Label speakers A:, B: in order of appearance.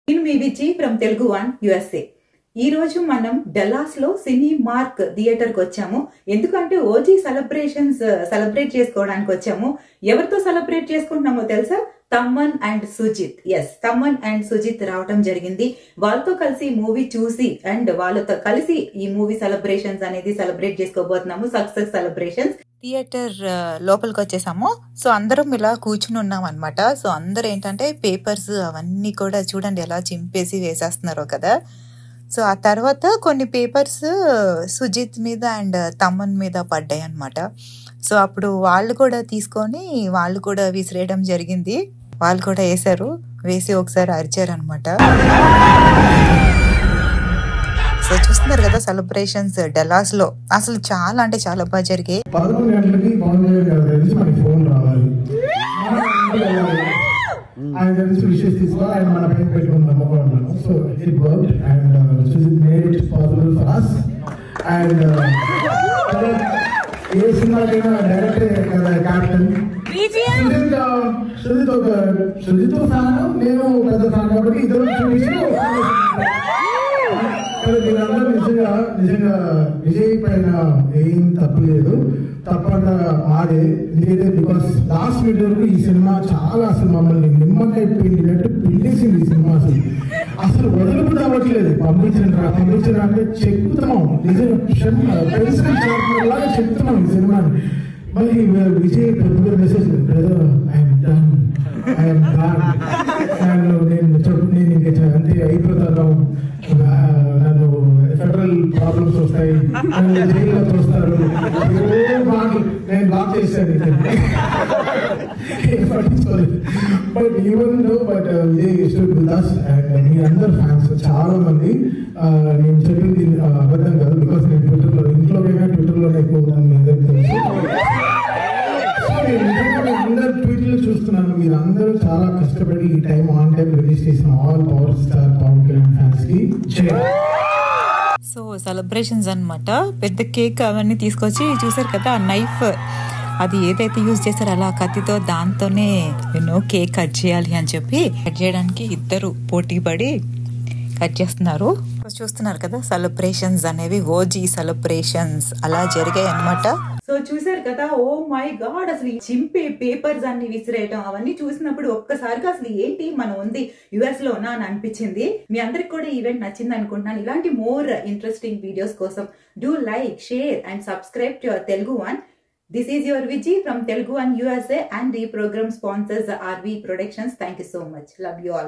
A: నేను మీ విజి from Telugu one USA. ఈ రోజు మనం డల్లాస్ లో సినీ మార్క్ థియేటర్ కి వచ్చాము. ఎందుకంటే ఓజీ సెలబ్రేట్ చేసుకోవడానికి వచ్చాము. ఎవరితో సెలబ్రేట్ చేసుకుంటున్నామో తెలుసా? తమన్ అండ్ సుజిత్. తమన్ అండ్ సుజిత్ రావడం జరిగింది. వాళ్ళతో కలిసి మూవీ చూసి అండ్ వాళ్ళతో కలిసి ఈ మూవీ సెలబ్రేషన్స్ అనేది సెలబ్రేట్ చేసుకోబోతున్నాము. Success celebrations. థియేటర్ లోపలికి వచ్చేసాము. సో అందరం ఇలా కూర్చుని ఉన్నాం అనమాట. సో అందరు ఏంటంటే పేపర్స్ అవన్నీ కూడా చూడండి ఎలా చింపేసి వేసేస్తున్నారో కదా. సో ఆ తర్వాత కొన్ని పేపర్స్ సుజిత్ మీద అండ్ తమన్ మీద పడ్డాయి అనమాట. సో అప్పుడు వాళ్ళు కూడా తీసుకొని వాళ్ళు కూడా విసిరేయడం జరిగింది. వాళ్ళు కూడా వేసారు. వేసి ఒకసారి అరిచారు అనమాట. సో చూస్తున్నారు కదా సెలబ్రేషన్స్ డల్లాస్ లో అసలు చాలా అంటే చాలా బాగా జరిగాయి.
B: 11 గంటలకి ఫోన్ రావాలి, ఆయన తెలిసి విషెస్ తీసుకో ఆయన మన పైన పెట్టుకుని నమ్మకం. So it work and Sujeeth made it possible for us. And ఏ సినిమాకైనా డైరెక్టర్ కదా క్యాప్టెన్. సుజిత్ ఫ్యాన్, నేను పెద్ద ఫ్యాన్ కాబట్టి ఇద్దరు మీరందరూ నిజంగా విజయ్ పైన ఏం తప్పు లేదు, తప్పక మాదే. ఎందుకంటే బికాస్ లాస్ట్ వీక్ వరకు ఈ సినిమా చాలా అసలు మమ్మల్ని నిమ్మకాయ పిండినట్టు పిండేసింది. ఈ సినిమా అసలు వదలు కూడా అవ్వట్లేదు. పంపించరా అంటే చెప్తున్నాం, నిజంగా పెన్సిల్ షార్ప్నర్లాగా చెప్తున్నాం ఈ సినిమాని. మళ్ళీ విజయ్ పెద్ద మెసేజ్, నేను ఇంకా అంతే అయిపోతాను, నన్ను ఫెడరల్ ప్రాబ్లమ్స్ వస్తాయి, నన్ను జైల్లో చూస్తారు, నేను బాగా చేశాను బట్ ఈవెన్ బట్ విజయ్ మీ అందరు ఫ్యాన్స్ చాలా మంది. నేను చెప్పింది అబద్ధం కాదు, బికాస్ నేను ట్విట్టర్లో ట్విట్టర్లోనే ఎక్కువ మీ అందరికి తెలుసు. అందరు ట్వీట్లు చూస్తున్నాను. మీరు అందరూ చాలా కష్టపడి ఈ టైం ఆన్ టైం రిలీజ్ చేసిన all power star Pawan Kalyan fans కి.
A: సో సెలబ్రేషన్స్ అనమాట. పెద్ద కేక్ అవన్నీ తీసుకొచ్చి చూసారు కదా, ఆ నైఫ్ అది ఏదైతే యూజ్ చేశారో అలా కత్తితో దాంతోనే కేక్ కట్ చేయాలి అని చెప్పి కట్ చేయడానికి ఇద్దరు పోటీ పడి కట్ చేస్తున్నారు. చూస్తున్నారు కదా సెలబ్రేషన్స్ అనేవి ఓజీ సెలబ్రేషన్స్ అలా జరిగాయి అనమాట. సో చూసారు కదా, ఓ మై గాడ్, అసలు చింపే పేపర్స్ అన్ని విసిరేయటం అవన్నీ చూసినప్పుడు ఒక్కసారిగా అసలు ఏంటి మనం ఉంది యుఎస్ లోనా అని అనిపించింది. మీ అందరికి కూడా ఈవెంట్ నచ్చింది అనుకుంటున్నాను. ఇలాంటి మోర్ ఇంట్రెస్టింగ్ వీడియోస్ కోసం do like, share and subscribe to your Telugu one. This is your Viji from Telugu One USA and the program sponsors RV Productions. Thank you so much. Love you all.